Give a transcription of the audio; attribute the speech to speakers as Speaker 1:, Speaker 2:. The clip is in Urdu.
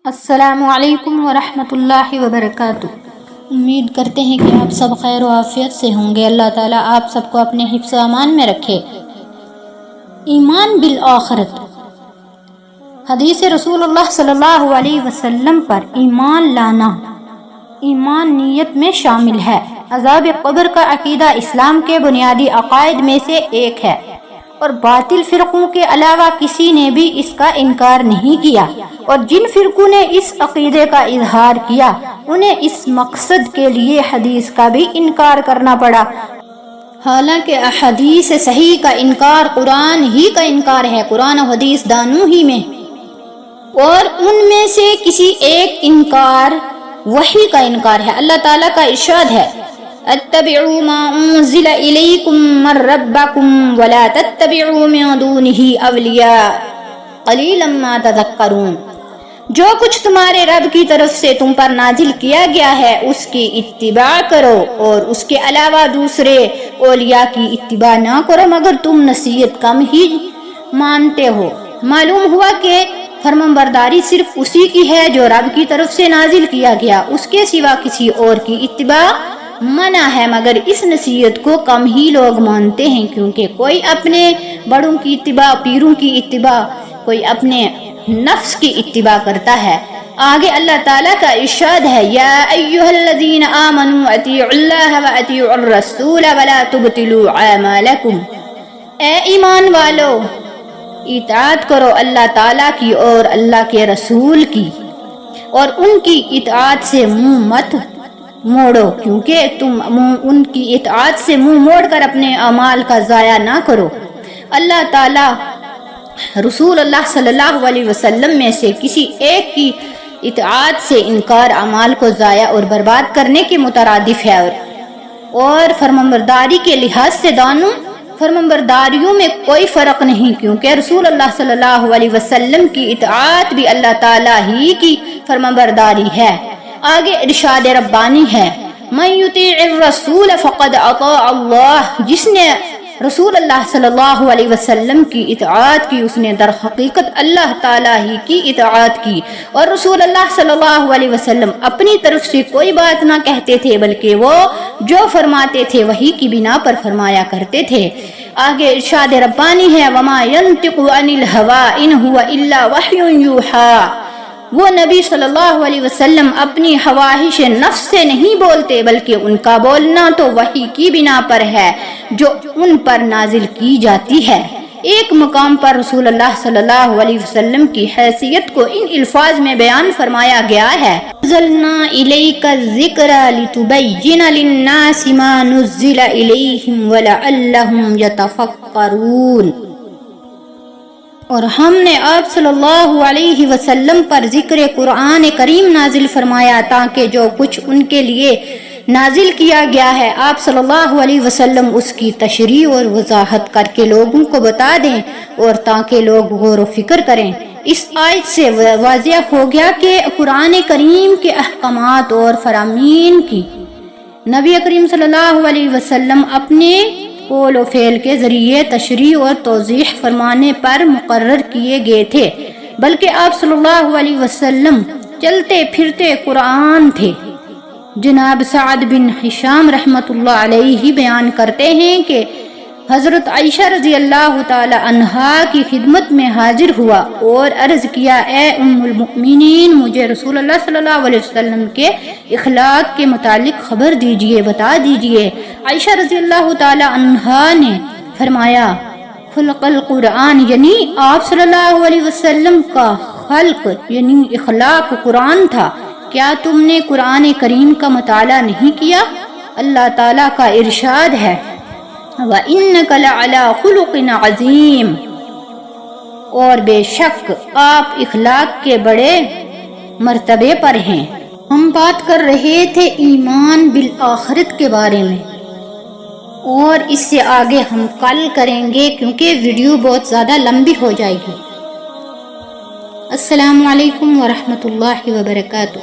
Speaker 1: السلام علیکم ورحمۃ اللہ وبرکاتہ۔ امید کرتے ہیں کہ آپ سب خیر و عافیت سے ہوں گے۔ اللہ تعالیٰ آپ سب کو اپنے حفظ و امان میں رکھے۔ ایمان بالآخرت۔ حدیث رسول اللہ صلی اللہ علیہ وسلم پر ایمان لانا ایمان نیت میں شامل ہے۔ عذاب قبر کا عقیدہ اسلام کے بنیادی عقائد میں سے ایک ہے، اور باطل فرقوں کے علاوہ کسی نے بھی اس کا انکار نہیں کیا، اور جن فرقوں نے اس عقیدے کا اظہار کیا انہیں اس مقصد کے لیے حدیث کا بھی انکار کرنا پڑا، حالانکہ احادیث صحیح کا انکار قرآن ہی کا انکار ہے، قرآن و حدیث دونوں ہی میں، اور ان میں سے کسی ایک انکار وحی کا انکار ہے۔ اللہ تعالیٰ کا ارشاد ہے، اتبعوا ما انزل الیکم من ربکم ولا تتبعوا من دونه اولیاء قلیلا ما تذکرون۔ جو کچھ تمہارے رب کی طرف سے تم پر نازل کیا گیا ہے اس کی اتباع کرو، اور اس کے علاوہ دوسرے اولیاء کی اتباع نہ کرو مگر تم نصیحت کم ہی مانتے ہو۔ معلوم ہوا کہ فرمانبرداری صرف اسی کی ہے جو رب کی طرف سے نازل کیا گیا، اس کے سوا کسی اور کی اتباع منع ہے، مگر اس نصیحت کو کم ہی لوگ مانتے ہیں، کیونکہ کوئی اپنے بڑوں کی اتباع، پیروں کی اتباع، کوئی اپنے نفس کی اتباع کرتا ہے۔ آگے اللہ تعالیٰ کا ارشاد ہے، یا ایھا الذین آمنوا اطیعوا اللہ واطیعوا الرسول ولا تبطلوا اعمالکم۔ اے ایمان والو، اطاعت کرو اللہ تعالیٰ کی اور اللہ کے رسول کی، اور ان کی اطاعت سے منہ مت موڑو، کیونکہ تم ان کی اطاعت سے منہ موڑ کر اپنے اعمال کا ضائع نہ کرو۔ اللہ تعالیٰ رسول اللہ صلی اللہ علیہ وسلم میں سے کسی ایک کی اطاعت سے انکار اعمال کو ضائع اور برباد کرنے کے مترادف ہے، اور فرمانبرداری کے لحاظ سے دونوں فرمانبرداریوں میں کوئی فرق نہیں، کیونکہ رسول اللہ صلی اللہ علیہ وسلم کی اطاعت بھی اللہ تعالیٰ ہی کی فرمانبرداری ہے۔ آگے ارشاد ربانی ہے، من یطیع الرسول فقد اطاع اللہ۔ جس نے رسول اللہ صلی اللہ علیہ وسلم کی اطاعت کی اس نے در حقیقت اللہ تعالیٰ ہی کی اطاعت کی، اور رسول اللہ صلی اللہ علیہ وسلم اپنی طرف سے کوئی بات نہ کہتے تھے، بلکہ وہ جو فرماتے تھے وحی کی بنا پر فرمایا کرتے تھے۔ آگے ارشاد ربانی ہے، وما ينطق عن الهوى ان هو الا وحی یوحی۔ وہ نبی صلی اللہ علیہ وسلم اپنی خواہش نفس سے نہیں بولتے، بلکہ ان کا بولنا تو وحی کی بنا پر ہے جو ان پر نازل کی جاتی ہے۔ ایک مقام پر رسول اللہ صلی اللہ علیہ وسلم کی حیثیت کو ان الفاظ میں بیان فرمایا گیا ہے، انزلنا الیک الذکر لتبین للناس ما نزل الیہم ولعلہم یتفکرون۔ اور ہم نے آپ صلی اللہ علیہ وسلم پر ذکر قرآن کریم نازل فرمایا تاکہ جو کچھ ان کے لیے نازل کیا گیا ہے آپ صلی اللہ علیہ وسلم اس کی تشریح اور وضاحت کر کے لوگوں کو بتا دیں، اور تاکہ لوگ غور و فکر کریں۔ اس آیت سے واضح ہو گیا کہ قرآن کریم کے احکامات اور فرامین کی نبی کریم صلی اللہ علیہ وسلم اپنے قول و فعل کے ذریعے تشریح اور توضیح فرمانے پر مقرر کیے گئے تھے، بلکہ آپ صلی اللہ علیہ وسلم چلتے پھرتے قرآن تھے۔ جناب سعد بن ہشام رحمۃ اللہ علیہ بیان کرتے ہیں کہ حضرت عائشہ رضی اللہ تعالی عنہا کی خدمت میں حاضر ہوا اور عرض کیا، اے ام المؤمنین، مجھے رسول اللہ صلی اللہ علیہ وسلم کے اخلاق کے متعلق خبر دیجئے، بتا دیجئے۔ عائشہ رضی اللہ تعالی عنہا نے فرمایا، خلق القرآن، یعنی آپ صلی اللہ علیہ وسلم کا خلق یعنی اخلاق قرآن تھا، کیا تم نے قرآن کریم کا مطالعہ نہیں کیا؟ اللہ تعالیٰ کا ارشاد ہے، وَإِنَّكَ لَعَلَىٰ خُلُقٍ عَظِيمٍ، اور بے شک آپ اخلاق کے بڑے مرتبے پر ہیں۔ ہم بات کر رہے تھے ایمان بالآخرت کے بارے میں، اور اس سے آگے ہم کل کریں گے کیونکہ ویڈیو بہت زیادہ لمبی ہو جائے گی۔ السلام علیکم ورحمۃ اللہ وبرکاتہ۔